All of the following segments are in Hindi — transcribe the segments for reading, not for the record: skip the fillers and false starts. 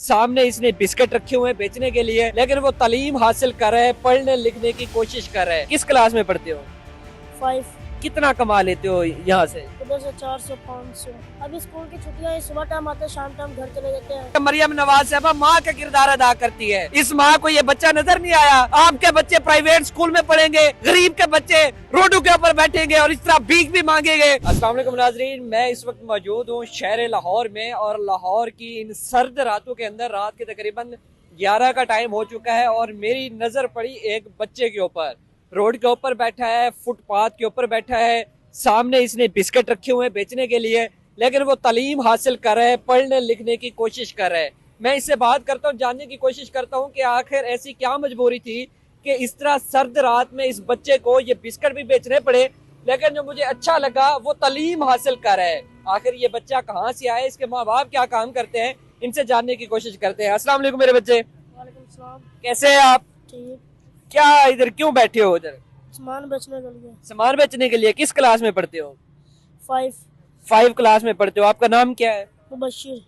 सामने इसने बिस्किट रखे हुए हैं बेचने के लिए, लेकिन वो तालीम हासिल कर रहे हैं, पढ़ने लिखने की कोशिश कर रहे हैं। किस क्लास में पढ़ते हो? 5। कितना कमा लेते हो यहाँ से? उधर से 400-500। अभी स्कूल की छुट्टियां हैं, सुबह टाइम आते हैं, शाम टाइम घर चले जाते हैं। मरियम नवाज साहबा माँ का किरदार अदा करती है। इस माँ को ये बच्चा नजर नहीं आया? आपके बच्चे प्राइवेट स्कूल में पढ़ेंगे, गरीब के बच्चे रोडों के ऊपर बैठेंगे और इस तरह भीख भी मांगेंगे। अस्सलाम वालेकुम नाजरीन, मैं इस वक्त मौजूद हूँ शहर लाहौर में, और लाहौर की इन सर्द रातों के अंदर रात के तकरीबन 11 का टाइम हो चुका है और मेरी नजर पड़ी एक बच्चे के ऊपर। रोड के ऊपर बैठा है, फुटपाथ के ऊपर बैठा है, सामने इसने बिस्किट रखे हुए हैं बेचने के लिए, लेकिन वो तालीम हासिल कर रहे हैं, पढ़ने लिखने की कोशिश कर रहे हैं। मैं इससे बात करता हूँ, जानने की कोशिश करता हूँ कि आखिर ऐसी क्या मजबूरी थी कि इस तरह सर्द रात में इस बच्चे को ये बिस्किट भी बेचने पड़े, लेकिन जो मुझे अच्छा लगा वो तालीम हासिल कर रहा है। आखिर ये बच्चा कहाँ से आया, इसके माँ बाप क्या काम करते हैं, इनसे जानने की कोशिश करते हैं। अस्सलाम वालेकुम मेरे बच्चे। वालेकुम सलाम। कैसे हैं आप? ठीक। क्या इधर क्यों बैठे हो? उधर सामान बेचने के लिए। सामान बेचने के लिए? किस क्लास में पढ़ते हो? 5। 5 क्लास में पढ़ते हो। आपका नाम क्या है? मुबशिर।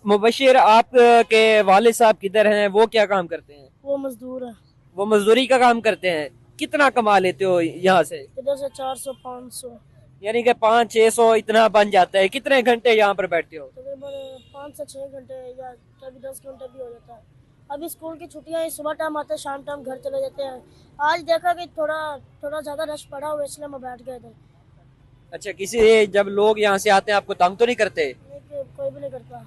मुबशिर। आप के वालिद साहब किधर हैं, वो क्या काम करते हैं? वो मजदूर है। वो मजदूरी का काम करते हैं। कितना कमा लेते हो यहाँ से? इधर से 400-500। यानी कि 500-600 इतना बन जाता है। कितने घंटे यहाँ पर बैठते हो? तकरीबन 5 से 6 घंटे या कभी 10 घंटे भी हो जाता है। अभी स्कूल की छुट्टियां हैं, सुबह टाइम आते हैं, शाम टाइम घर चले जाते हैं। आज देखा कि थोड़ा ज्यादा रश पड़ा हुआ, इसलिए मैं बैठ गया इधर। अच्छा, किसी जब लोग यहाँ से आते हैं आपको तंग तो नहीं करते? कोई भी नहीं करता।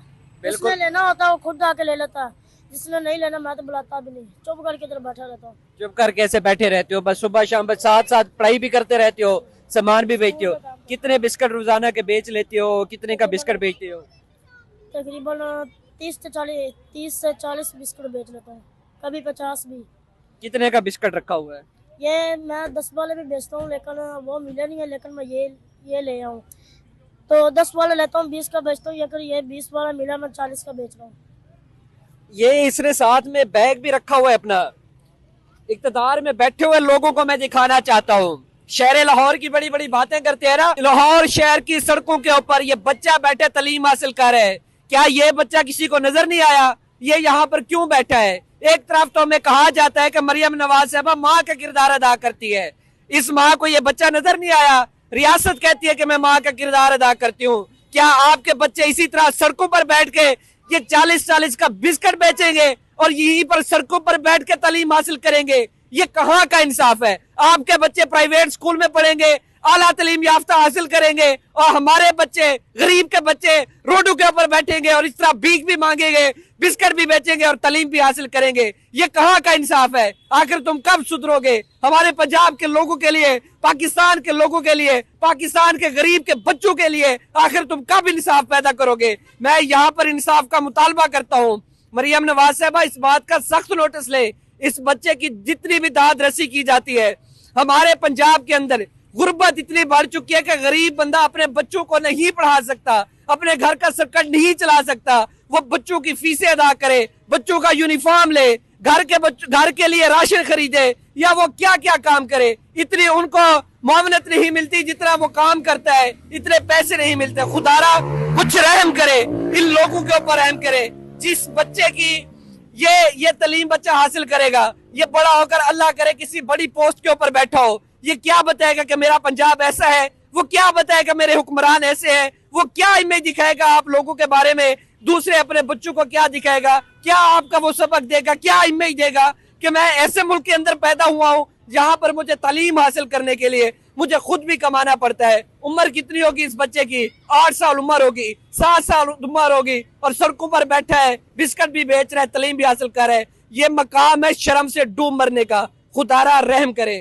बिल्कुल। जिसने लेना होता है वो खुद आके ले लेता है, जिसने नहीं लेना मैं तो बुलाता भी नहीं, चुप करके इधर बैठा रहता हूँ। चुप कर कैसे बैठे रहते हो? बस सुबह शाम बस साथ साथ पढ़ाई भी करते रहते हो, सामान भी बेचते हो। कितने बिस्किट रोजाना के बेच लेते हो? कितने का बिस्किट बेचते हो? तकरीबन 30 से 40 बिस्कुट बेच लेता हूँ, कभी 50 भी। कितने का बिस्किट रखा हुआ है? ये मैं 10 वाले भी बेचता हूँ, लेकिन वो मिले नहीं है, लेकिन मैं ये ले आऊँ तो 10 वाला लेता हूँ, 20 का बेचता हूँ। अगर ये 20 वाला मिला मैं 40 का बेच रहा हूँ। ये इसने साथ में बैग भी रखा हुआ है अपना। इक्तदार में बैठे हुए लोगों को मैं दिखाना चाहता हूँ। शहर लाहौर की बड़ी बड़ी बातें करते हैं ना, लाहौर शहर की सड़कों के ऊपर ये बच्चा बैठे तालीम हासिल कर रहे हैं। क्या ये बच्चा किसी को नजर नहीं आया? ये यहाँ पर क्यों बैठा है? एक तरफ तो हमें कहा जाता है कि मरियम नवाज साहबा माँ का किरदार अदा करती है। इस माँ को ये बच्चा नजर नहीं आया? रियासत कहती है कि मैं माँ का किरदार अदा करती हूँ। क्या आपके बच्चे इसी तरह सड़कों पर बैठ के ये 40-40 का बिस्किट बेचेंगे और यहीं पर सड़कों पर बैठ के तालीम हासिल करेंगे? ये कहाँ का इंसाफ है? आपके बच्चे प्राइवेट स्कूल में पढ़ेंगे, आला तालीम याफ्ता हासिल करेंगे, और हमारे बच्चे गरीब के बच्चे रोडों के ऊपर बैठेंगे और इस तरह भीख भी मांगेंगे, बिस्किट भी बेचेंगे और तालीम भी हासिल करेंगे। ये कहाँ का इंसाफ है? आखिर तुम कब सुधरोगे? हमारे पंजाब के लोगों के लिए, पाकिस्तान के लोगों के लिए, पाकिस्तान के गरीब के बच्चों के लिए आखिर तुम कब इंसाफ पैदा करोगे? मैं यहाँ पर इंसाफ का मुतालबा करता हूँ। मरियम नवाज साहबा इस बात का सख्त नोटिस ले। इस बच्चे की जितनी भी दाद रसी की जाती है, हमारे पंजाब के अंदर गुर्बत इतनी बढ़ चुकी है कि गरीब बंदा अपने बच्चों को नहीं पढ़ा सकता, अपने घर का सर्कट नहीं चला सकता। वो बच्चों की फीसें अदा करे, बच्चों का यूनिफॉर्म ले, घर के लिए राशन खरीदे, या वो क्या क्या काम करे। इतनी उनको मुआवनत नहीं मिलती जितना वो काम करता है, इतने पैसे नहीं मिलते। खुदारा कुछ रहम करे, इन लोगों के ऊपर रहम करे। जिस बच्चे की ये तालीम बच्चा हासिल करेगा, ये बड़ा होकर अल्लाह करे किसी बड़ी पोस्ट के ऊपर बैठा हो, ये क्या बताएगा कि मेरा पंजाब ऐसा है? वो क्या बताएगा मेरे हुक्मरान ऐसे हैं? वो क्या इमेज दिखाएगा आप लोगों के बारे में? दूसरे अपने बच्चों को क्या दिखाएगा? क्या आपका वो सबक देगा? क्या इमेज देगा कि मैं ऐसे मुल्क के अंदर पैदा हुआ हूँ जहां पर मुझे तालीम हासिल करने के लिए मुझे खुद भी कमाना पड़ता है? उम्र कितनी होगी इस बच्चे की? 8 साल उम्र होगी, 7 साल उम्र होगी, और सड़कों पर बैठा है, बिस्किट भी बेच रहा है, तालीम भी हासिल कर रहा है। ये मकाम है शर्म से डूब मरने का। खुदारा रहम करे।